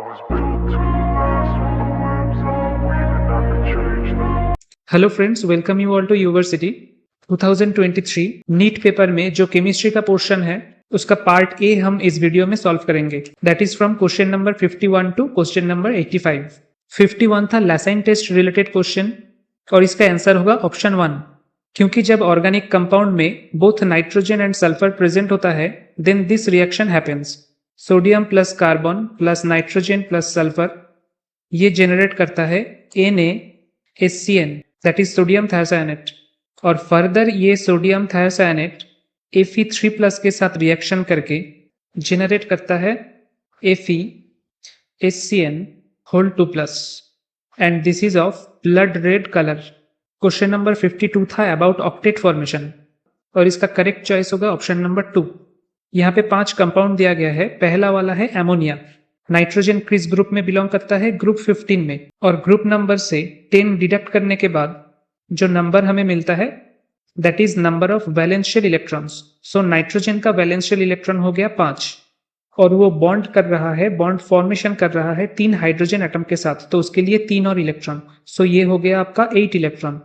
was built to last with the webs I'm weaving, I could change them. Hello friends, welcome you all to university 2023 NEET paper में जो chemistry का portion है उसका part A हम इस video में solve करेंगे। That is from question number 51 to question number 85। 51 था लासाइन टेस्ट रिलेटेड क्वेश्चन और इसका आंसर होगा ऑप्शन 1। क्योंकि जब ऑर्गेनिक कंपाउंड में both nitrogen and sulphur present होता है then this reaction happens. Sodium plus carbon plus nitrogen plus sulphur ये जनरेट करता है NaHCN that is sodium thiocyanate और फर्दर ये सोडियम थायोसायनेट Fe3 प्लस के साथ रिएक्शन करके जनरेट करता है FeHCN whole 2 plus and this is of blood red colour. Question number 52 था अबाउट ऑक्टेट फॉर्मेशन और इसका करेक्ट चॉइस होगा ऑप्शन नंबर 2। यहाँ पे 5 कंपाउंड दिया गया है। पहला वाला है एमोनिया, नाइट्रोजन किस ग्रुप में बिलोंग करता है? ग्रुप 15 में। और ग्रुप नंबर से 10 डिडक्ट करने के बाद जो नंबर हमें मिलता है that is number of valential electrons. So nitrogen का वैलेंशियल इलेक्ट्रॉन हो गया 5 और वो बॉन्ड कर रहा है, बॉन्ड फॉर्मेशन कर रहा है 3 हाइड्रोजन एटम के साथ, तो उसके लिए 3 और इलेक्ट्रॉन। सो ये हो गया आपका 8 electron.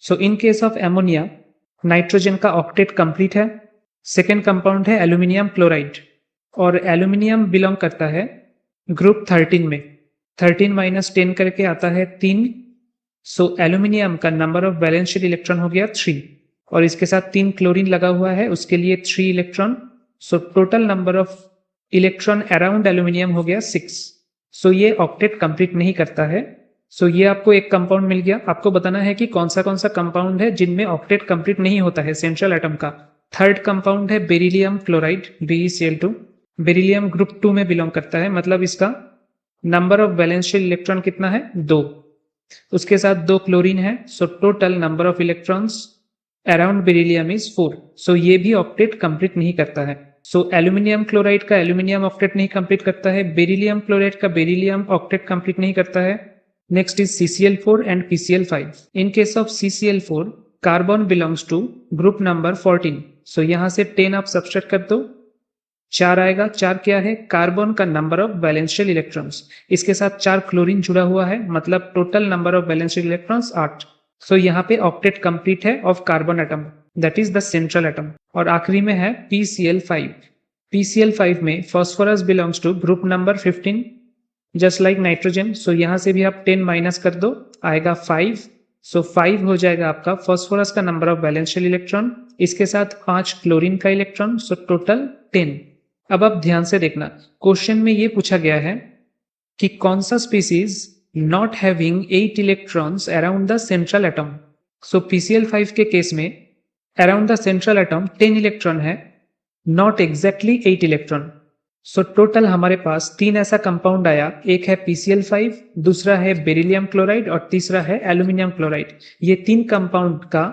So in case of ammonia nitrogen का ऑक्टेट कंप्लीट है। सेकेंड कंपाउंड है एल्यूमिनियम क्लोराइड और एल्यूमिनियम बिलोंग करता है ग्रुप 13 में। 13 माइनस 10 करके आता है 3। सो एल्यूमिनियम का नंबर ऑफ वैलेंशियल इलेक्ट्रॉन हो गया 3 और इसके साथ 3 क्लोरीन लगा हुआ है, उसके लिए 3 electron. So total number of electron around aluminium हो गया 6। सो ये ऑक्टेट कंप्लीट नहीं करता है। सो ये आपको एक कंपाउंड मिल गया। आपको बताना है कि कौन सा कंपाउंड है जिनमें ऑक्टेट कंप्लीट नहीं होता है सेंट्रल एटम का। थर्ड कंपाउंड है beryllium chloride BeCl2। Beryllium group 2 में बिलोंग करता है, मतलब इसका नंबर ऑफ वैलेंशियल इलेक्ट्रॉन कितना है? 2। उसके साथ 2 क्लोरीन है। So total number of electrons around beryllium is 4। So ये भी ऑक्टेट कंप्लीट नहीं करता है। सो एल्यूमिनियम क्लोराइड का एल्यूमिनियम ऑक्टेट नहीं कंप्लीट करता है। बेरिलियम क्लोराइड का बेरिलियम ऑक्टेट कंप्लीट नहीं करता है। Next is CCl4 and PCl5। In case of CCl4 carbon belongs to group number 14। So यहां से 10 आप सब्सट्रैक्ट कर दो, 4 आएगा। 4 क्या है? कार्बन का नंबर ऑफ वैलेंशियल इलेक्ट्रॉन्स। इसके साथ 4 क्लोरीन जुड़ा हुआ है, मतलब total number of valential electrons 8। So यहाँ पे ऑक्टेट कंप्लीट है of carbon atom, that is the central atom. और आखिरी में है PCl5। PCl5 में phosphorus belongs to group number 15 just like nitrogen. So यहां से भी आप 10 माइनस कर दो, आएगा 5। सो 5 हो जाएगा आपका फॉस्फोरस का नंबर ऑफ वैलेंशियल इलेक्ट्रॉन, इसके साथ 5 क्लोरीन का इलेक्ट्रॉन। So total 10। अब आप ध्यान से देखना, क्वेश्चन में ये पूछा गया है कि कौन सा species not having 8 electrons around the central atom. So PCl5 के केस में around the central atom 10 electron है, not exactly 8 electron. So total हमारे पास 3 ऐसा कंपाउंड आया, एक है PCl5, दूसरा है बेरिलियम क्लोराइड और तीसरा है एल्यूमिनियम क्लोराइड। ये 3 कंपाउंड का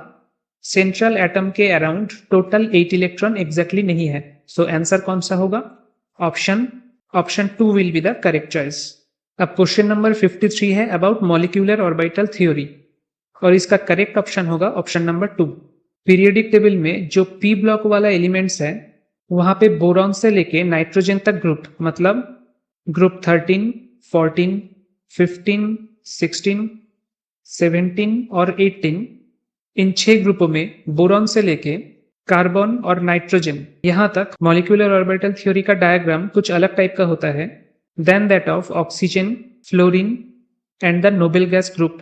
सेंट्रल एटम के अराउंड टोटल 8 इलेक्ट्रॉन एग्जैक्टली नहीं है। सो आंसर कौन सा होगा? Option 2 will be the correct choice. अब क्वेश्चन नंबर 53 है अबाउट मॉलिक्यूलर ऑर्बिटल थ्योरी और इसका करेक्ट ऑप्शन होगा ऑप्शन नंबर 2। पीरियोडिक टेबल में जो P ब्लॉक वाला एलिमेंट्स है वहां पे बोरॉन से लेके नाइट्रोजन तक ग्रुप, मतलब ग्रुप 13, 14, 15, 16, 17 और 18, इन 6 ग्रुपों में बोरॉन से लेके कार्बन और नाइट्रोजन यहां तक मॉलिक्यूलर ऑर्बिटल थ्योरी का डायग्राम कुछ अलग टाइप का होता है then that of oxygen, fluorine and the noble gas group.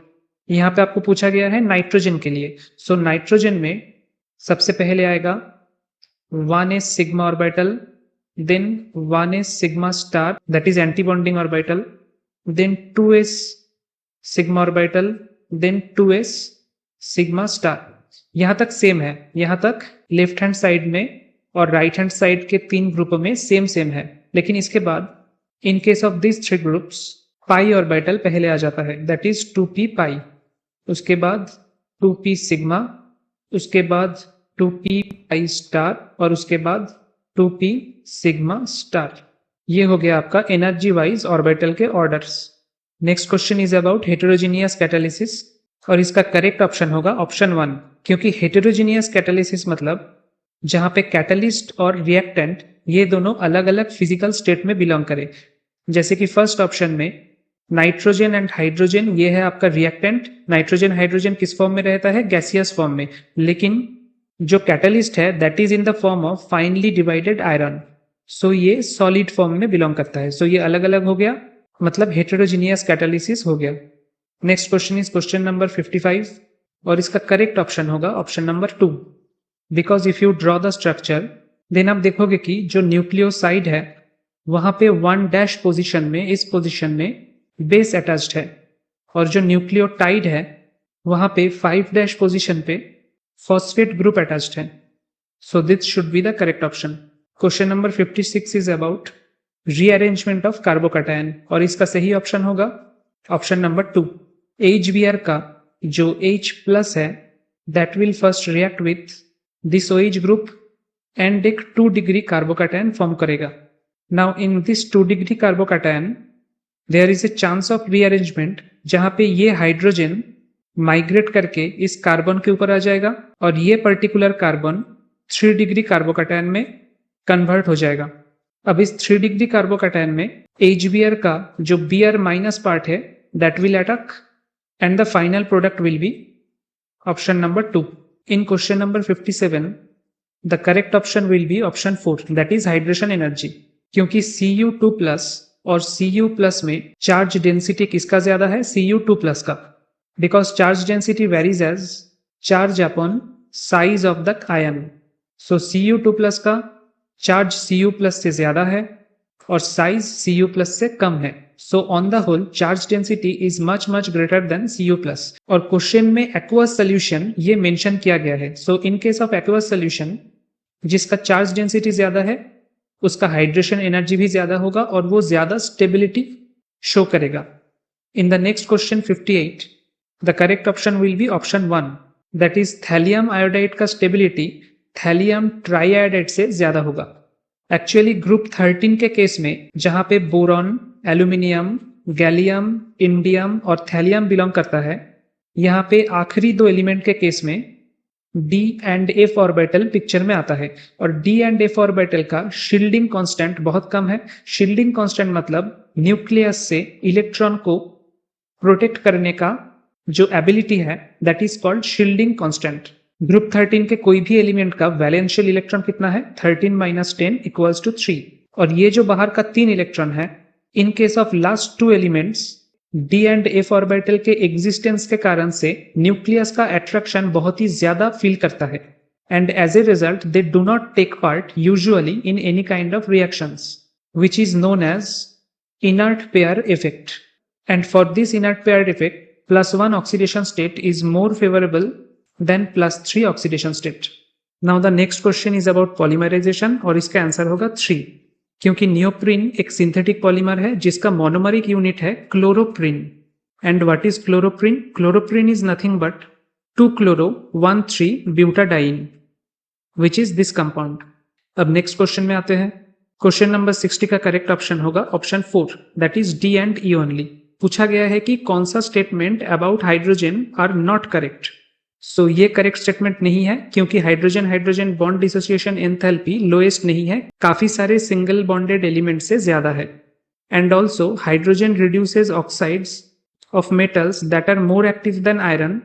यहाँ पे आपको पूछा गया है नाइट्रोजन के लिए। सो नाइट्रोजन में सबसे पहले आएगा 1s sigma orbital, then 1s sigma star that is anti-bonding orbital, then 2s sigma orbital, then 2s sigma star। यहां तक सेम है, यहां तक लेफ्ट हैंड साइड में और राइट हैंड साइड के 3 ग्रुपों में सेम है। लेकिन इसके बाद इन case of this 3 groups pi orbital पहले आ जाता है, दैट इज 2p पाई, उसके बाद 2p सिग्मा, उसके बाद 2p पाई स्टार और उसके बाद 2p सिग्मा स्टार। ये हो गया आपका एनर्जी वाइज ऑर्बिटल के orders. Next question is about heterogeneous catalysis और इसका करेक्ट ऑप्शन होगा ऑप्शन 1। क्योंकि हेटेरोजीनियस कैटालिसिस मतलब जहां पे कैटलिस्ट और रिएक्टेंट ये दोनों अलग अलग फिजिकल स्टेट में बिलोंग करे। जैसे कि फर्स्ट ऑप्शन में नाइट्रोजन एंड हाइड्रोजन, ये है आपका रिएक्टेंट। नाइट्रोजन हाइड्रोजन किस फॉर्म में रहता है? गैसियस फॉर्म में। लेकिन जो कैटलिस्ट है that is in the form of finely divided iron, so ये सॉलिड फॉर्म में बिलोंग करता है। सो ये अलग अलग हो गया, मतलब हेटेरोजीनियस कैटालिसिस हो गया। Next question is question number 55 और इसका करेक्ट ऑप्शन होगा option number 2। Because if you draw the structure then आप देखोगे कि जो न्यूक्लियोसाइड है वहां पे 1' पोजीशन में, इस पोजीशन में बेस अटैच्ड है, और जो न्यूक्लियोटाइड है वहां पे 5' पोजीशन पे फॉस्फेट ग्रुप अटैच्ड है। So this should be the correct option. Question number 56 is about rearrangement of carbocation और इसका सही ऑप्शन होगा ऑप्शन नंबर 2। HBr का जो H प्लस है that will first react with this OH group and एक 2 degree carbocation form करेगा। Now in this 2 degree carbocation there is a chance of rearrangement, जहां पे ये हाइड्रोजन माइग्रेट करके इस कार्बन के ऊपर आ जाएगा और ये पर्टिकुलर कार्बन 3 डिग्री कार्बोकैटायन में कन्वर्ट हो जाएगा। अब इस 3 डिग्री कार्बोकैटायन में HBr का जो Br माइनस पार्ट है that will attack and the final product will be option number 2। In question number 57 the correct option will be option 4 that is hydration energy, क्योंकि Cu2 plus और Cu plus में charge density किसका ज्यादा है? Cu2 plus का, because charge density varies as charge upon size of the ion. So Cu2 plus का charge Cu plus से ज्यादा है और साइज Cu प्लस से कम है। So on the whole charge density is much much greater than Cu plus. और question में एक्वस सोल्यूशन ये मेंशन किया गया है। So in case of aqueous solution जिसका चार्ज डेंसिटी ज्यादा है उसका हाइड्रेशन एनर्जी भी ज्यादा होगा और वो ज्यादा स्टेबिलिटी शो करेगा। इन the next question 58 the correct option will be option 1 that is thallium iodide का स्टेबिलिटी थैलियम ट्राइआयोडाइड से ज्यादा होगा। एक्चुअली ग्रुप 13 के केस में जहां पे बोरॉन, एल्यूमिनियम, गैलियम, इंडियम और थैलियम बिलोंग करता है, यहाँ पे आखिरी 2 एलिमेंट के केस में D and F orbital picture में आता है और D एंड F ऑर्बिटल का शील्डिंग कांस्टेंट बहुत कम है। शील्डिंग कांस्टेंट मतलब न्यूक्लियस से इलेक्ट्रॉन को प्रोटेक्ट करने का जो एबिलिटी है that is called shielding constant. Group 13 के कोई भी एलिमेंट का वैलेंशियल इलेक्ट्रॉन कितना है? 13 - 10 इक्वल्स टू 3। और ये जो बाहर का 3 इलेक्ट्रॉन है, इन case of last 2 elements D and F orbital के एग्जिस्टेंस के कारण से न्यूक्लियस का अट्रैक्शन बहुत ही ज्यादा फील करता है and as a result they do not take part usually in any kind of reactions which is known as inert pair effect. And for this inert pair effect, +1 oxidation state is more favorable than +3 oxidation state. Now the next question is about polymerization और इसका answer होगा 3, क्योंकि neoprene एक synthetic polymer है जिसका monomeric unit है chloroprene. And what is chloroprene? Chloroprene is nothing but 2-chloro-1,3-butadiene which is this compound. अब next question में आते हैं। क्वेश्चन नंबर 60 का करेक्ट ऑप्शन होगा option 4 that is D and E only. पूछा गया है कि कौन सा statement about hydrogen are not correct. So ये करेक्ट स्टेटमेंट नहीं है क्योंकि hydrogen hydrogen bond dissociation enthalpy lowest नहीं है, काफी सारे सिंगल बॉन्डेड एलिमेंट से ज्यादा है। And also hydrogen reduces oxides of metals that are more active than iron,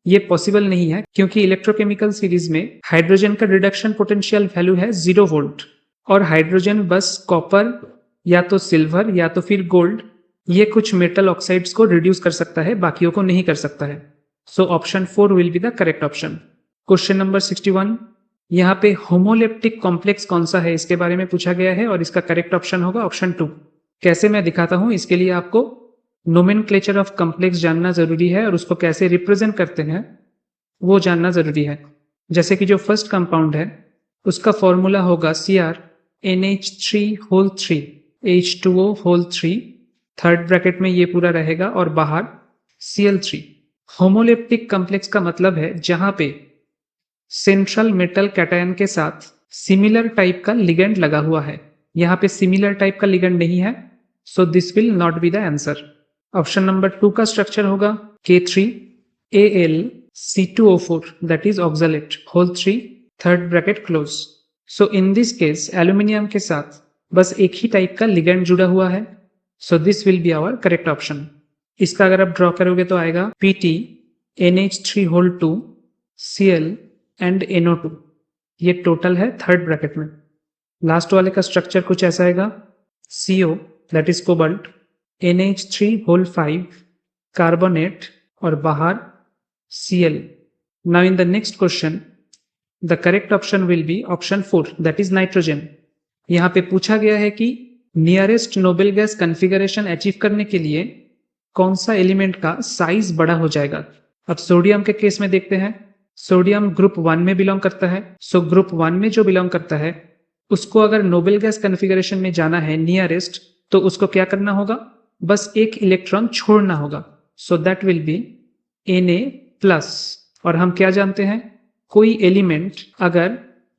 ये पॉसिबल नहीं है क्योंकि इलेक्ट्रोकेमिकल सीरीज में हाइड्रोजन का रिडक्शन पोटेंशियल वैल्यू है 0 वोल्ट और हाइड्रोजन बस कॉपर या तो सिल्वर या तो फिर गोल्ड, ये कुछ मेटल ऑक्साइड्स को रिड्यूस कर सकता है, बाकियों को नहीं कर सकता है। सो option 4 will be the correct option. Question number 61, यहाँ पे होमोलेप्टिक कॉम्प्लेक्स कौन सा है इसके बारे में पूछा गया है और इसका करेक्ट ऑप्शन होगा ऑप्शन 2। कैसे मैं दिखाता हूं, इसके लिए आपको नोमेनक्लेचर ऑफ कॉम्प्लेक्स जानना जरूरी है और उसको कैसे रिप्रेजेंट करते हैं वो जानना जरूरी है। जैसे कि जो फर्स्ट कंपाउंड है उसका फॉर्मूला होगा CrNH3 H2O3, थर्ड ब्रैकेट में ये पूरा रहेगा और बाहर Cl3। होमोलेप्टिक कॉम्प्लेक्स का मतलब है जहां पे सेंट्रल मेटल कैटायन के साथ सिमिलर टाइप का लिगेंड लगा हुआ है। यहाँ पे सिमिलर टाइप का लिगेंड नहीं है, so this will not be the answer. Option number 2 का स्ट्रक्चर होगा K3Al(C2O4) that is oxalate whole 3 third bracket close. So in this case aluminium के साथ बस एक ही टाइप का लिगेंड जुड़ा हुआ है, so this will be our correct option. इसका अगर आप ड्रॉ करोगे तो आएगा Pt NH3 whole 2 Cl and NO2। ये टोटल है थर्ड ब्रैकेट में। लास्ट वाले का स्ट्रक्चर कुछ ऐसा आएगा CO that is cobalt NH3 whole 5 carbonate और बाहर Cl। Now in the next question the correct option will be option 4 that is nitrogen. यहाँ पे पूछा गया है कि nearest noble gas configuration achieve करने के लिए कौन सा एलिमेंट का साइज बड़ा हो जाएगा। अब सोडियम के केस में देखते हैं। सोडियम ग्रुप 1 में बिलोंग करता है। सो ग्रुप 1 में जो बिलोंग करता है उसको अगर नोबेल गैस कॉन्फ़िगरेशन में जाना है नियरेस्ट, तो उसको क्या करना होगा, बस एक इलेक्ट्रॉन छोड़ना होगा। So that will be Na+। और हम क्या जानते हैं, कोई एलिमेंट अगर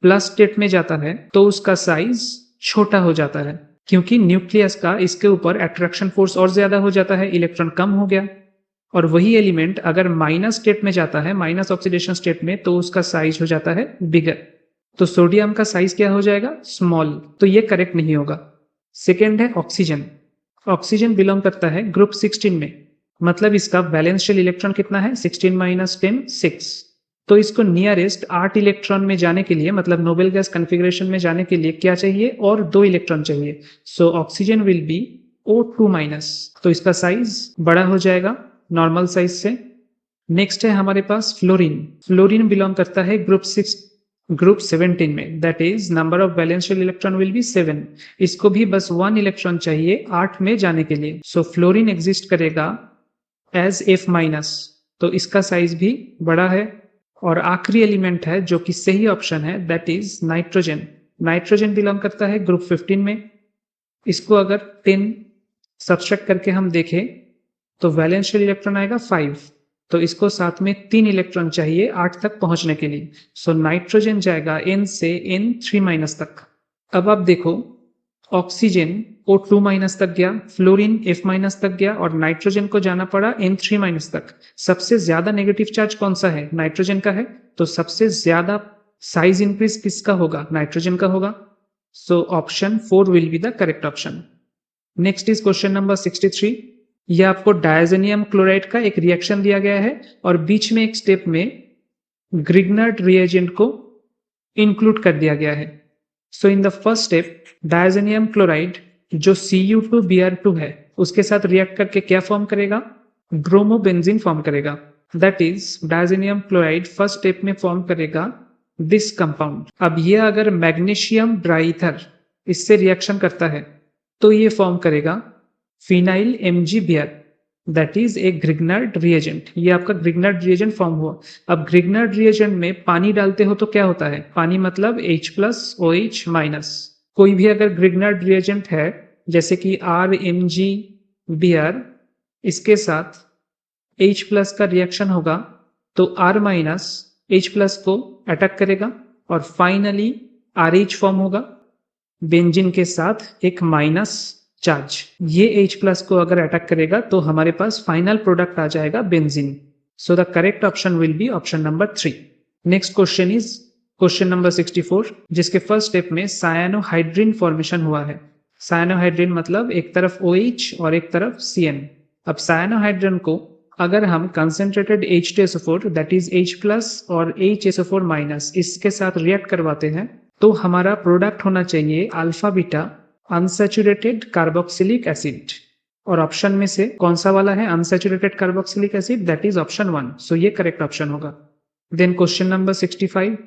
प्लस स्टेट में जाता है तो उसका साइज छोटा हो जाता है, क्योंकि न्यूक्लियस का इसके ऊपर अट्रैक्शन फोर्स और ज्यादा हो जाता है, इलेक्ट्रॉन कम हो गया। और वही एलिमेंट अगर माइनस स्टेट में जाता है, माइनस ऑक्सीडेशन स्टेट में, तो उसका साइज हो जाता है बिगर। तो सोडियम का साइज क्या हो जाएगा, स्मॉल। तो ये करेक्ट नहीं होगा। सेकेंड है ऑक्सीजन। ऑक्सीजन बिलोंग करता है ग्रुप 16 में, मतलब इसका वैलेंस शेल इलेक्ट्रॉन कितना है, 16 - 10 6। तो इसको नियरेस्ट 8 इलेक्ट्रॉन में जाने के लिए, मतलब नोबेल गैस कॉन्फ़िगरेशन में जाने के लिए क्या चाहिए, और 2 इलेक्ट्रॉन चाहिए। So oxygen will be O2-। तो इसका साइज बड़ा हो जाएगा नॉर्मल साइज से। नेक्स्ट है हमारे पास फ्लोरीन। फ्लोरीन बिलोंग करता है ग्रुप 17 में, that is number of valence shell electron will be 7। इसको भी बस 1 इलेक्ट्रॉन चाहिए 8 में जाने के लिए। सो फ्लोरीन एग्जिस्ट करेगा एज F-। तो इसका साइज भी बड़ा है। और आखिरी एलिमेंट है जो कि सही ऑप्शन है, that is nitrogen. Nitrogen belong करता है ग्रुप 15 में। इसको अगर 10 सब्सट्रैक्ट करके हम देखें तो वैलेंस शेल इलेक्ट्रॉन आएगा 5। तो इसको साथ में 3 इलेक्ट्रॉन चाहिए 8 तक पहुंचने के लिए। सो नाइट्रोजन जाएगा N से N3- तक। अब आप देखो, ऑक्सीजन O2- तक गया, फ्लोरीन F- तक गया, और नाइट्रोजन को जाना पड़ा N3- तक। सबसे ज्यादा नेगेटिव चार्ज कौन सा है, नाइट्रोजन का है। तो सबसे ज्यादा साइज इंक्रीज किसका होगा, नाइट्रोजन का होगा। सो option 4 will be the correct option. Next is question number 63। यह आपको डायजेनियम क्लोराइड का एक रिएक्शन दिया गया है और बीच में एक स्टेप में ग्रिग्नर्ड रिएजेंट को इंक्लूड कर दिया गया है। So in the first step diazonium chloride जो Cu2Br2 है उसके साथ रिएक्ट करके क्या फॉर्म करेगा, ब्रोमोबेंजीन फॉर्म करेगा। That is diazonium chloride first step में फॉर्म करेगा दिस कंपाउंड। अब ये अगर मैग्नीशियम ड्राईथर इससे रिएक्शन करता है तो ये फॉर्म करेगा phenyl MgBr, that is a Grignard reagent. ये आपका ग्रिग्नर्ड रिएजेंट फॉर्म हुआ। अब ग्रिग्नर्ड रिएजेंट में पानी डालते हो तो क्या होता है, पानी मतलब H+OH-। कोई भी अगर ग्रिग्नर्ड रिएजेंट है जैसे कि RMgBr, इसके साथ H+ का रिएक्शन होगा तो R- H+ को अटैक करेगा और फाइनली RH फॉर्म होगा बेंजीन के साथ एक माइनस चार्ज। ये H+ को अगर अटैक करेगा तो हमारे पास फाइनल प्रोडक्ट आ जाएगा benzene. So the correct option will be option number 3। Next question is question number 64, जिसके फर्स्ट स्टेप में सायानोहाइड्रिन फॉर्मेशन हुआ है। सायानोहाइड्रिन मतलब एक तरफ OH और एक तरफ CN। अब सायानोहाइड्रिन को अगर हम concentrated H2SO4 that is H+ और HSO4- इसके साथ रिएक्ट करवाते हैं तो हमारा प्रोडक्ट होना चाहिए alpha beta unsaturated carboxylic acid. और ऑप्शन में से कौन सा वाला है unsaturated carboxylic acid, that is option 1। सो ये करेक्ट ऑप्शन होगा। देन क्वेश्चन नंबर 65,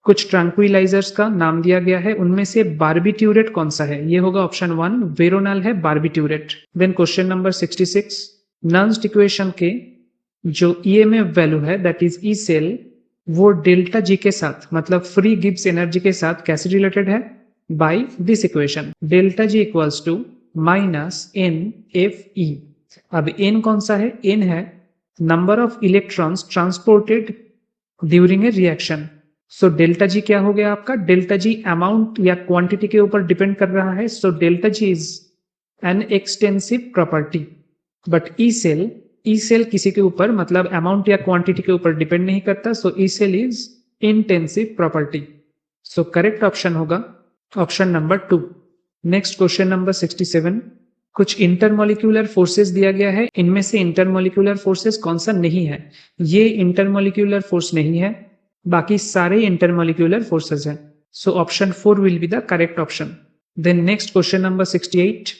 कुछ ट्रैंक्विलाइजर्स का नाम दिया गया है, उनमें से बार्बिट्यूरेट कौन सा है, ये होगा ऑप्शन 1, वेरोनल है barbiturate. Then question number 66, Nernst equation के जो EMF वैल्यू है दैट इज ई सेल, वो डेल्टा जी के साथ मतलब फ्री गिब्स एनर्जी के साथ कैसे रिलेटेड है, by this equation delta G equals to -NFE। अब n कौन सा है, n है number of electrons transported during a reaction. So delta G क्या हो गया आपका, डेल्टा जी अमाउंट या क्वांटिटी के ऊपर डिपेंड कर रहा है। So delta G is an extensive property. But E cell किसी के ऊपर मतलब अमाउंट या क्वांटिटी के ऊपर डिपेंड नहीं करता। So E cell is intensive property. So correct option होगा option number 2। Next question number 67, कुछ इंटरमोलिक्यूलर फोर्सेस दिया गया है, इनमें से इंटरमोलिक्यूलर फोर्सेस कौन सा नहीं है? ये इंटरमोलिक्यूलर फोर्स नहीं है, बाकी सारे इंटरमोलिक्यूलर फोर्सेस हैं। So option 4 will be the correct option. Then next question number 68,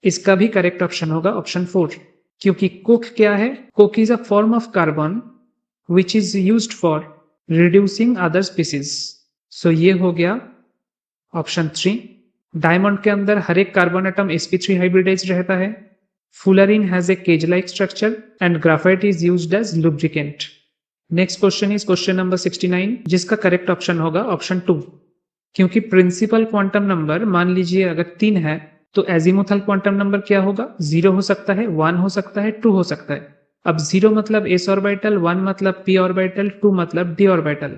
इसका भी करेक्ट ऑप्शन होगा ऑप्शन 4, क्योंकि कोक क्या है? Coke is a form of carbon which is used for reducing other species. So ये हो गया ऑप्शन 3। डायमंड के अंदर हर एक कार्बन एटम sp3 हाइब्रिडाइज रहता है। Fullerene has a cage like structure and graphite is used as lubricant. Next question is question number 69, जिसका correct option होगा ऑप्शन 2, क्योंकि प्रिंसिपल क्वांटम नंबर मान लीजिए अगर 3 है तो एजीमुथल क्वांटम नंबर क्या होगा? 0 हो सकता है, 1 हो सकता है, 2 हो सकता है। अब 0 मतलब s ऑर्बिटल, 1 मतलब p ऑर्बिटल, 2 मतलब d ऑर्बिटल।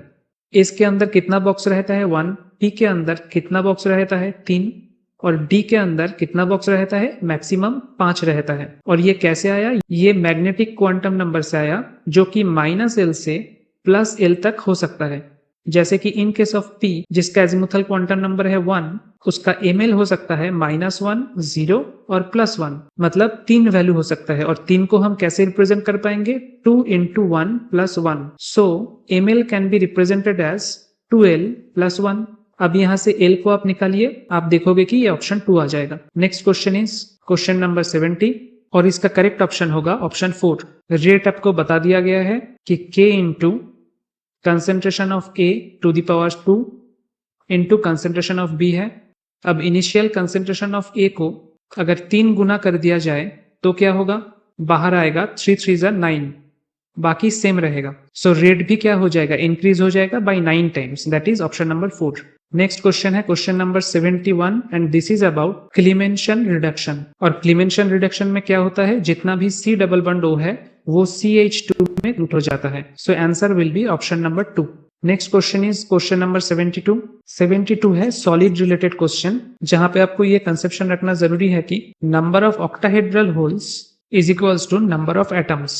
s के अंदर कितना बॉक्स रहता है? 1। p के अंदर कितना बॉक्स रहता है? 3। और d के अंदर कितना बॉक्स रहता है? मैक्सिमम 5 रहता है। और ये कैसे आया? ये मैग्नेटिक क्वांटम नंबर से आया, जो कि -l से +l तक हो सकता है। जैसे कि इन केस ऑफ p, जिसका एजीमुथल क्वांटम नंबर है 1, उसका ml हो सकता है -1, 0 और +1, मतलब 3 वैल्यू हो सकता है। और 3 को हम कैसे रिप्रेजेंट कर पाएंगे? 2 × 1 + 1। So ml can be represented as 2l + 1। अब यहां से l को आप निकालिए, आप देखोगे कि ये ऑप्शन 2 आ जाएगा। Next question is question number 70, और इसका करेक्ट ऑप्शन होगा ऑप्शन 4। रेट आपको बता दिया गया है कि k × concentration of A to the power 2 into concentration of B है। अब इनिशियल कंसेंट्रेशन ऑफ A को अगर 3 गुना कर दिया जाए तो क्या होगा? बाहर आएगा 3 3 9, बाकी सेम रहेगा। सो रेट भी क्या हो जाएगा? इंक्रीज हो जाएगा by 9 times. That is option number 4। Next question है question number 71, and this is about Clemmensen reduction. और क्लीमेंशन रिडक्शन में क्या होता है? जितना भी C डबल बॉन्ड O है वो CH2 में रूट हो जाता है। So answer will be option number 2। Next question is question number 72। 72 है सॉलिड रिलेटेड क्वेश्चन, जहां पे आपको ये कंसेप्शन रखना जरूरी है कि number of octahedral holes is equals to number of atoms.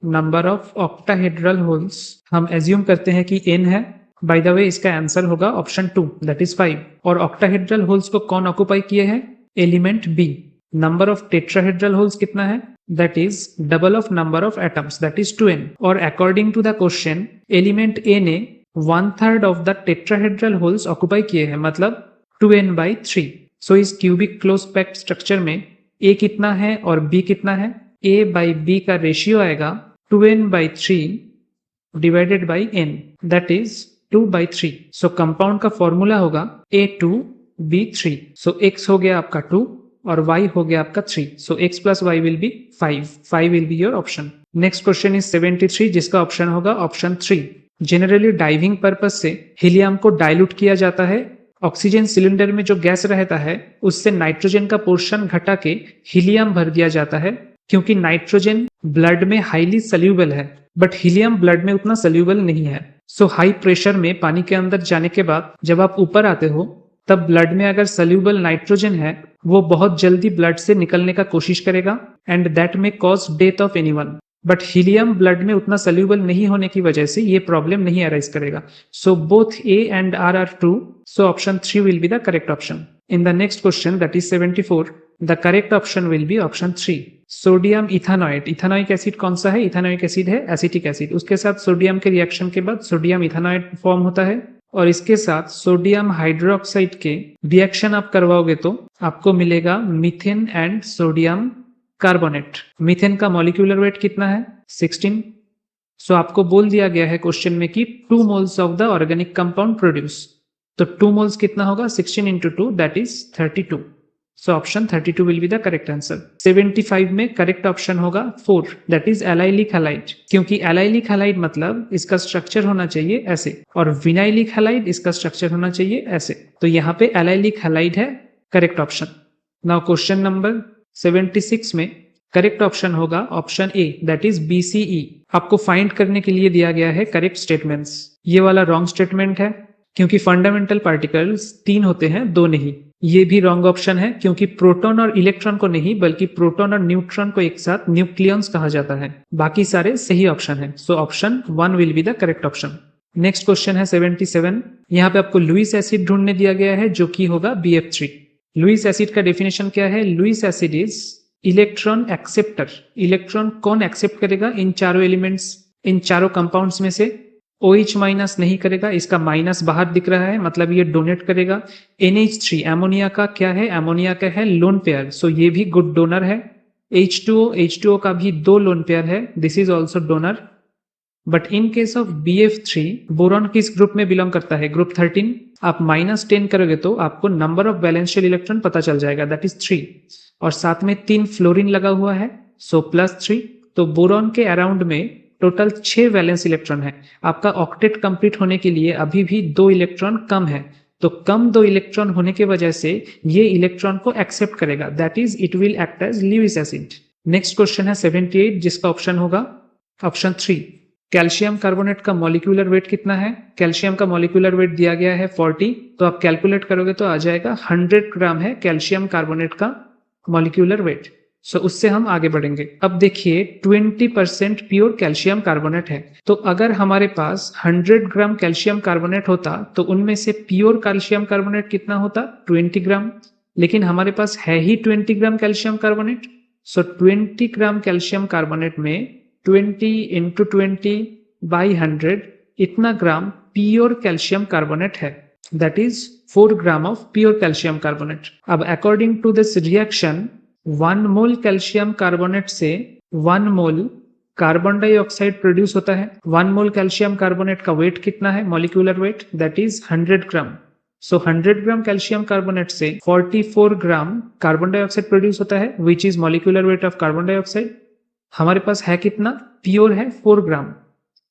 Number of octahedral holes हम एज्यूम करते हैं कि n है। बाय द वे इसका आंसर होगा ऑप्शन 2, दैट इज 5। और ऑक्टाहेड्रल होल्स को कौन ऑक्युपाई किए हैं? Element B। Number of tetrahedral holes कितना है? That is double of number of atoms, that is 2n। और according to the question element A ने 1/3 of the tetrahedral holes occupy किए हैं, मतलब 2n/3। सो इस क्यूबिक क्लोज पैक्ड स्ट्रक्चर में A कितना है और B कितना है? A/B का रेशियो आएगा 2n/3 divided by n, that is 2/3। So compound का फॉर्मूला होगा A2B3। सो x हो गया आपका 2 और y हो गया आपका 3। सो x + y will be 5। 5 will be your option. Next question is 73, जिसका ऑप्शन होगा ऑप्शन 3। जनरली डाइविंग पर्पज से हीलियम को डाइल्यूट किया जाता है। ऑक्सीजन सिलेंडर में जो गैस रहता है उससे नाइट्रोजन का पोर्शन घटा के हीलियम भर दिया जाता है, क्योंकि नाइट्रोजन ब्लड में हाईली सल्यूबल है, बट हीलियम ब्लड में उतना सल्यूबल नहीं है। सो हाई प्रेशर में पानी के अंदर जाने के बाद जब आप ऊपर आते हो तब ब्लड में अगर सल्यूबल नाइट्रोजन है वो बहुत जल्दी ब्लड से निकलने का कोशिश करेगा, एंड दैट में cause death of anyone. But helium blood में उतना सल्यूबल नहीं होने की वजह से ये प्रॉब्लम नहीं अराइज करेगा। So both A and R are true, so option 3 will be the correct option. In the next question, that is 74, the correct option will be option 3. Sodium ethanoate. Ethanoic acid कौन सा है? Ethanoic acid है acetic acid. उसके साथ sodium के reaction के बाद sodium इथानोएट form होता है, और इसके साथ सोडियम हाइड्रोक्साइड के रिएक्शन आप करवाओगे तो आपको मिलेगा methane and sodium carbonate. Methane का मॉलिक्यूलर वेट कितना है? 16। सो आपको बोल दिया गया है क्वेश्चन में कि 2 moles of the organic compound produce, तो 2 मोल्स कितना होगा? 16 × 2 that is 32। So option 32 will be the correct answer. 75 में करेक्ट ऑप्शन होगा 4, दैट इज एलाइलिक हैलाइड, क्योंकि एलाइलिक हैलाइड मतलब इसका स्ट्रक्चर होना चाहिए ऐसे, और विनाइलिक हैलाइड इसका स्ट्रक्चर होना चाहिए ऐसे। तो यहाँ पे एलाइलिक हैलाइड है correct option. Now question number 76 में करेक्ट ऑप्शन होगा option A, that is BCE। आपको फाइंड करने के लिए दिया गया है करेक्ट स्टेटमेंट्स। ये वाला रॉन्ग स्टेटमेंट है, क्योंकि फंडामेंटल पार्टिकल्स 3 होते हैं, 2 नहीं। ये भी रॉन्ग ऑप्शन है, क्योंकि प्रोटॉन और इलेक्ट्रॉन को नहीं बल्कि प्रोटॉन और न्यूट्रॉन को एक साथ न्यूक्लियंस कहा जाता है। बाकी सारे सही ऑप्शन है। So option 1 will be the correct option. Next question है 77। यहाँ पे आपको लुईस एसिड ढूंढने दिया गया है जो कि होगा BF3। लुईस एसिड का डेफिनेशन क्या है? Lewis acid is electron acceptor. Electron कौन एक्सेप्ट करेगा? इन चारों एलिमेंट्स, इन चारों कंपाउंड्स में से OH माइनस नहीं करेगा, इसका माइनस बाहर दिख रहा है, मतलब ये डोनेट करेगा। NH3 एमोनिया का क्या है? एमोनिया का है लोन पेयर, सो ये भी गुड डोनर है। H2O का भी 2 लोन पेयर है, this is also donor. But in case of BF3, boron किस ग्रुप में बिलोंग करता है? ग्रुप 13। आप -10 करोगे तो आपको नंबर ऑफ वैलेंशियल इलेक्ट्रॉन पता चल जाएगा, दैट इज 3, और साथ में 3 फ्लोरीन लगा हुआ है, सो +3। तो बोरॉन के अराउंड में टोटल 6 वैलेंस इलेक्ट्रॉन है। आपका ऑक्टेट कंप्लीट होने के लिए अभी भी 2 इलेक्ट्रॉन कम है, तो कम 2 इलेक्ट्रॉन होने की वजह से ये इलेक्ट्रॉन को एक्सेप्ट करेगा, that is it will act as Lewis acid. Next question है 78, जिसका ऑप्शन होगा ऑप्शन 3। कैल्शियम कार्बोनेट का मॉलिक्यूलर वेट कितना है? कैल्शियम का मॉलिक्यूलर वेट दिया गया है 40, तो आप कैलकुलेट करोगे तो आ जाएगा 100 ग्राम है कैल्शियम कार्बोनेट का मॉलिक्यूलर वेट। सो उससे हम आगे बढ़ेंगे। अब देखिए 20% प्योर कैल्शियम कार्बोनेट है, तो अगर हमारे पास 100 ग्राम कैल्शियम कार्बोनेट होता तो उनमें से प्योर कैल्शियम कार्बोनेट कितना होता? 20 ग्राम। लेकिन हमारे पास है ही 20 gram calcium carbonate, so 20 gram calcium carbonate में 20 × 20/100 इतना ग्राम प्योर कैल्शियम कार्बोनेट है, that is 4 gram of pure calcium carbonate. अब according to this reaction 1 mole calcium carbonate से 1 मोल कार्बन डाइऑक्साइड प्रोड्यूस होता है। 1 मोल कैल्शियम कार्बोनेट का weight कितना है? Molecular weight, that is 100 gram. So 100 gram calcium carbonate से 44 gram carbon dioxide produce होता है, which is molecular weight of carbon dioxide. हमारे पास है कितना? प्योर है 4 ग्राम।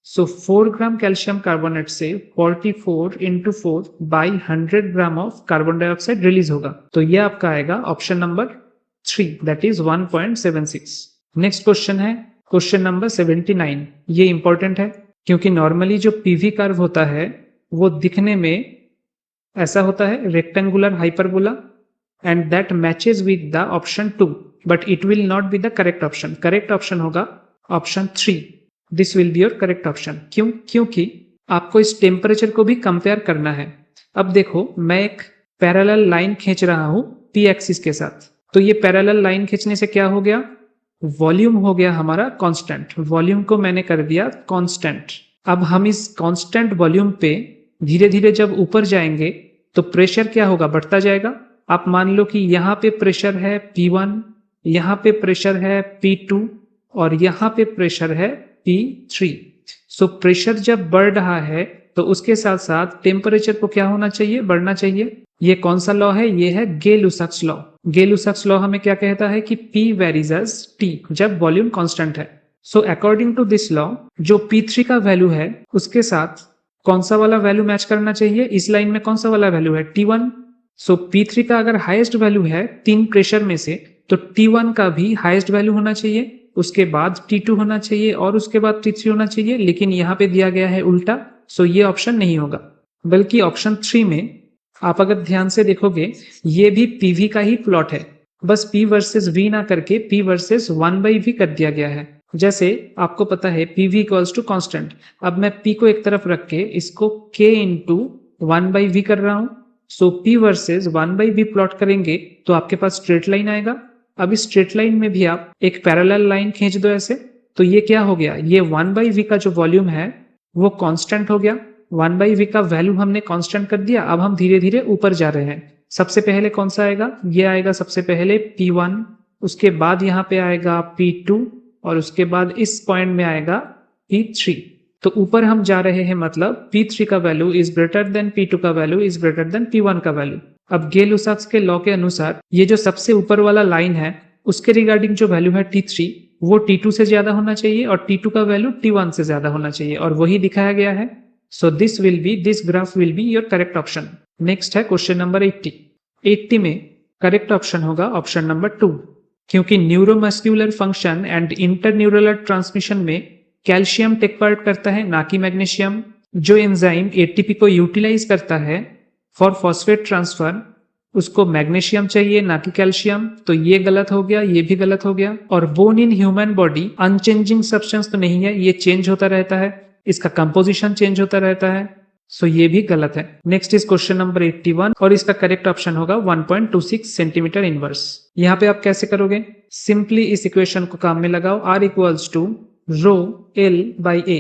सो 4 ग्राम कैल्शियम कार्बोनेट से 44 × 4/100 gram of carbon dioxide release होगा, तो यह आपका आएगा option number 3, that is 1.76। Next question है क्वेश्चन नंबर 79। ये इंपॉर्टेंट है क्योंकि नॉर्मली जो PV कर्व होता है वो दिखने में ऐसा होता है, rectangular hyperbola, and that matches with the option 2, but it will not be the correct option. Correct option होगा option 3, this will be your correct option. क्यों? क्योंकि आपको इस टेम्परेचर को भी कंपेयर करना है। अब देखो मैं एक पैरेलल लाइन खींच रहा हूं P एक्सिस के साथ, तो ये पैरेलल लाइन खींचने से क्या हो गया? वॉल्यूम हो गया हमारा कांस्टेंट, वॉल्यूम को मैंने कर दिया कांस्टेंट। अब हम इस कांस्टेंट वॉल्यूम पे धीरे धीरे जब ऊपर जाएंगे तो प्रेशर क्या होगा? बढ़ता जाएगा। आप मान लो कि यहाँ पे प्रेशर है P1, यहाँ पे प्रेशर है P2 और यहाँ पे प्रेशर है P3। सो प्रेशर जब बढ़ रहा है तो उसके साथ साथ टेम्परेचर को क्या होना चाहिए? बढ़ना चाहिए। ये कौन सा लॉ है? ये है गे-लुसाक्स लॉ। गे-लुसाक्स लॉ हमें क्या कहता है कि P वेरीज एज T जब वॉल्यूम कांस्टेंट है। So according to this law जो P3 का वैल्यू है उसके साथ कौन सा वाला वैल्यू मैच करना चाहिए? इस लाइन में कौन सा वाला वैल्यू है? T1। सो P3 का अगर हाईएस्ट वैल्यू है 3 प्रेशर में से, तो T1 का भी हाईएस्ट वैल्यू होना चाहिए, उसके बाद T2 होना चाहिए और उसके बाद T3 होना चाहिए। लेकिन यहाँ पे दिया गया है उल्टा, सो ये ऑप्शन नहीं होगा, बल्कि ऑप्शन 3 में आप अगर ध्यान से देखोगे ये भी PV का ही प्लॉट है, बस P वर्सेस V ना करके P वर्सेस 1/V कर दिया गया है। जैसे आपको पता है PV इक्वल्स टू कांस्टेंट, अब मैं P को एक तरफ रख के इसको K × 1/V कर रहा हूं। सो P वर्सेस 1/V प्लॉट करेंगे तो आपके पास स्ट्रेट लाइन आएगा। अब इस स्ट्रेट लाइन में भी आप एक पैरेलल लाइन खींच दो ऐसे, तो ये क्या हो गया? ये 1/V का जो वॉल्यूम है वो कांस्टेंट हो गया। 1/V का वैल्यू हमने कांस्टेंट कर दिया। अब हम धीरे धीरे ऊपर जा रहे हैं। सबसे पहले कौन सा आएगा? ये आएगा सबसे पहले P1, उसके बाद यहाँ पे आएगा P2 और उसके बाद इस पॉइंट में आएगा P3। तो ऊपर हम जा रहे हैं, मतलब P3 का value is greater than P2 का value is greater than P1 का वैल्यू। अब गे-लुसाक्स के लॉ के अनुसार ये जो सबसे ऊपर वाला लाइन है उसके रिगार्डिंग जो वैल्यू है T3 वो T2 से ज्यादा होना चाहिए और T2 का वैल्यू T1 से ज्यादा होना चाहिए, और वही दिखाया गया है। So this graph will be your correct option. Next है क्वेश्चन नंबर 80। 80 में करेक्ट ऑप्शन होगा ऑप्शन नंबर 2, क्योंकि न्यूरोमस्कुलर फंक्शन एंड इंटरन्यूरल ट्रांसमिशन में कैल्शियम टेक पार्ट करता है, ना कि मैग्नीशियम। जो एंजाइम ATP को यूटिलाइज करता है फॉर फॉस्फेट ट्रांसफर, उसको मैग्नीशियम चाहिए ना कि कैल्शियम, तो ये गलत हो गया, ये भी गलत हो गया। और bone in human body unchanging substance तो नहीं है, ये चेंज होता रहता है, इसका कंपोजिशन चेंज होता रहता है। सो ये भी गलत है। नेक्स्ट इज क्वेश्चन नंबर 81 और इसका करेक्ट ऑप्शन होगा 1.26 सेंटीमीटर इनवर्स। यहाँ पे आप कैसे करोगे? सिंपली इस इक्वेशन को काम में लगाओ। R equals to rho L by A.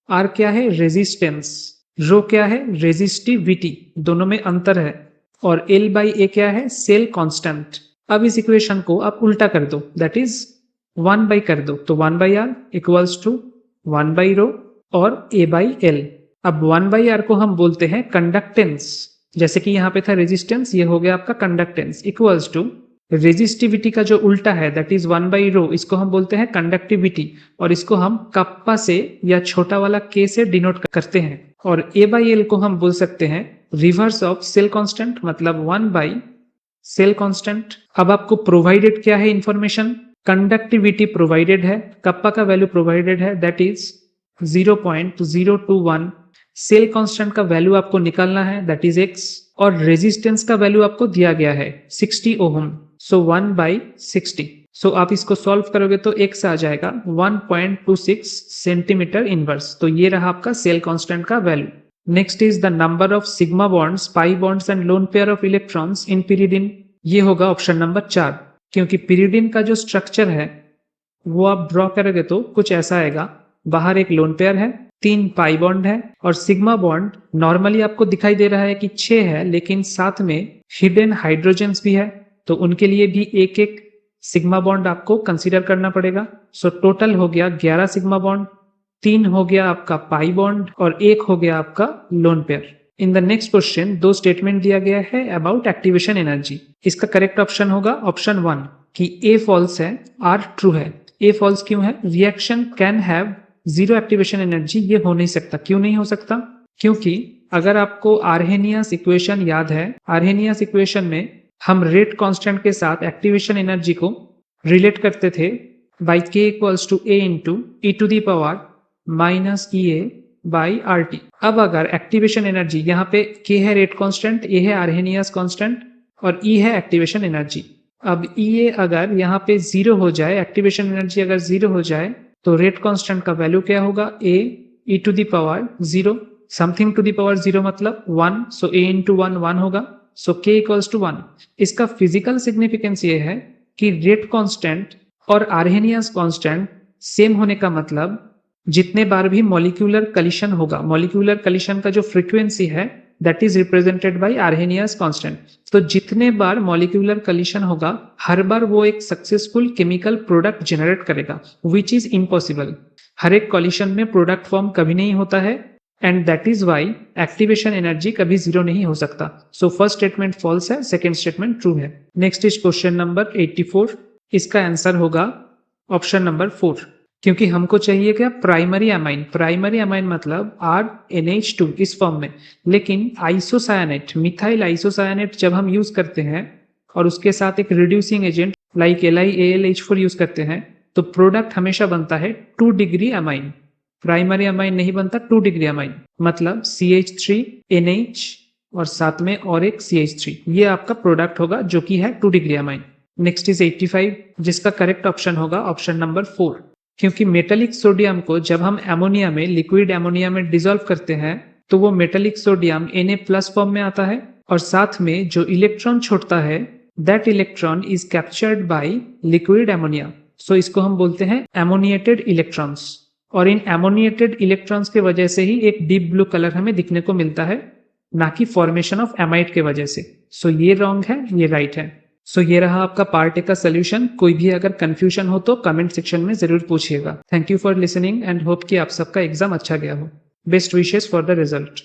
R क्या है? रेजिस्टेंस। रो क्या है? रेजिस्टिविटी। दोनों में अंतर है। और L बाई ए क्या है? Cell constant. अब इस इक्वेशन को आप उल्टा कर दो, दैट इज 1 बाई कर दो, तो 1 by R equals to 1 by rho और A बाई एल। अब 1 बाई आर को हम बोलते हैं कंडक्टेंस, जैसे कि यहाँ पे था रेजिस्टेंस, ये हो गया आपका कंडक्टेंस, इक्वल्स टू रेजिस्टिविटी का जो उल्टा है दैट इज 1 बाई रो, इसको हम बोलते हैं कंडक्टिविटी, और इसको हम कप्पा से या छोटा वाला k से डिनोट करते हैं। और A बाई एल को हम बोल सकते हैं रिवर्स ऑफ सेल कांस्टेंट, मतलब 1 बाई सेल कांस्टेंट। अब आपको प्रोवाइडेड क्या है इंफॉर्मेशन? कंडक्टिविटी प्रोवाइडेड है, कप्पा का वैल्यू प्रोवाइडेड है दैट इज 0.021। सेल कांस्टेंट का वैल्यू आपको निकालना है दैट इज x, और रेजिस्टेंस का वैल्यू आपको दिया गया है 60 ओहम, सो 1 बाई 60। सो आप इसको सॉल्व करोगे तो x आ जाएगा 1.26 सेंटीमीटर इनवर्स। तो ये रहा आपका सेल कांस्टेंट का value. Next is the number of sigma bonds, pi bonds and lone pair of electrons in pyridine. ये होगा ऑप्शन नंबर 4, क्योंकि पिरिडिन का जो स्ट्रक्चर है वो आप ड्रॉ करोगे तो कुछ ऐसा आएगा। बाहर एक लोन पेयर है, 3 पाई बॉन्ड है, और सिग्मा बॉन्ड नॉर्मली आपको दिखाई दे रहा है कि 6 है, लेकिन साथ में हिडन हाइड्रोजन्स भी है, तो उनके लिए भी एक एक सिग्मा बॉन्ड आपको कंसीडर करना पड़ेगा। सो टोटल हो गया 11 सिग्मा बॉन्ड, 3 हो गया आपका पाई बॉन्ड और 1 हो गया आपका lone pair. In the next question 2 statement दिया गया है अबाउट एक्टिवेशन एनर्जी। इसका करेक्ट ऑप्शन होगा ऑप्शन 1 कि A फॉल्स है, R ट्रू है। A फॉल्स क्यों है? Reaction can have 0 activation energy, ये हो नहीं सकता। क्यों नहीं हो सकता? क्योंकि अगर आपको आर्हेनियस इक्वेशन याद है, आर्हेनियस इक्वेशन में हम रेट कांस्टेंट के साथ एक्टिवेशन एनर्जी को रिलेट करते थे by k equals to a into e to the power minus EA by RT। अब अगर एक्टिवेशन एनर्जी, यहाँ पे k है रेट कांस्टेंट, a है आर्हेनियस कांस्टेंट और E है एक्टिवेशन एनर्जी। अब EA अगर यहाँ पे 0 हो जाए, एक्टिवेशन एनर्जी अगर 0 हो जाए, तो रेट कांस्टेंट का वैल्यू क्या होगा? a e to the power 0, something to the power 0 मतलब 1, सो a इंटू 1 1 होगा, सो k इक्वल्स टू 1। इसका फिजिकल सिग्निफिकेंस ये है कि रेट कांस्टेंट और आर्हेनियस कांस्टेंट सेम होने का मतलब जितने बार भी मॉलिक्यूलर कलिशन होगा, मॉलिक्यूलर कलिशन का जो फ्रीक्वेंसी है that is represented by Arrhenius constant. तो जितने बार मॉलिक्यूलर कलिशन होगा, हर बार वो एक सक्सेसफुल केमिकल प्रोडक्ट जनरेट करेगा, विच इज इम्पॉसिबल। हर एक कॉलिशन में प्रोडक्ट फॉर्म कभी नहीं होता है, and that is why activation energy कभी 0 नहीं हो सकता। सो फर्स्ट स्टेटमेंट फॉल्स है, सेकेंड स्टेटमेंट ट्रू है। Next is question number 84। इसका आंसर होगा ऑप्शन नंबर 4, क्योंकि हमको चाहिए क्या? Primary amine. प्राइमरी अमाइन मतलब RNH2 इस फॉर्म में, लेकिन आइसोसायनेट, मिथाइल आइसोसायनेट जब हम यूज करते हैं और उसके साथ एक reducing agent like LiAlH4 use करते हैं, तो प्रोडक्ट हमेशा बनता है 2 डिग्री अमाइन। प्राइमरी अमाइन नहीं बनता 2 डिग्री अमाइन, मतलब CH3NH और साथ में और एक CH3, ये आपका प्रोडक्ट होगा जो कि है 2 डिग्री अमाइन। नेक्स्ट इज 85, जिसका करेक्ट ऑप्शन होगा ऑप्शन नंबर 4, क्योंकि मेटेलिक सोडियम को जब हम एमोनिया में, लिक्विड एमोनिया में डिसॉल्व करते हैं, तो वो मेटेलिक सोडियम Na+ फॉर्म में आता है, और साथ में जो इलेक्ट्रॉन छोड़ता है that electron is captured by liquid ammonia. So इसको हम बोलते हैं एमोनिएटेड इलेक्ट्रॉन्स, और इन एमोनिएटेड इलेक्ट्रॉन्स के वजह से ही एक डीप ब्लू कलर हमें दिखने को मिलता है, ना कि फॉर्मेशन ऑफ एमाइड के वजह से। सो ये रॉन्ग है, ये राइट है। सो ये रहा आपका पार्ट ए का सोल्यूशन। कोई भी अगर कंफ्यूजन हो तो कमेंट सेक्शन में जरूर पूछिएगा। Thank you for listening and hope कि आप सबका एग्जाम अच्छा गया हो। Best wishes for the result.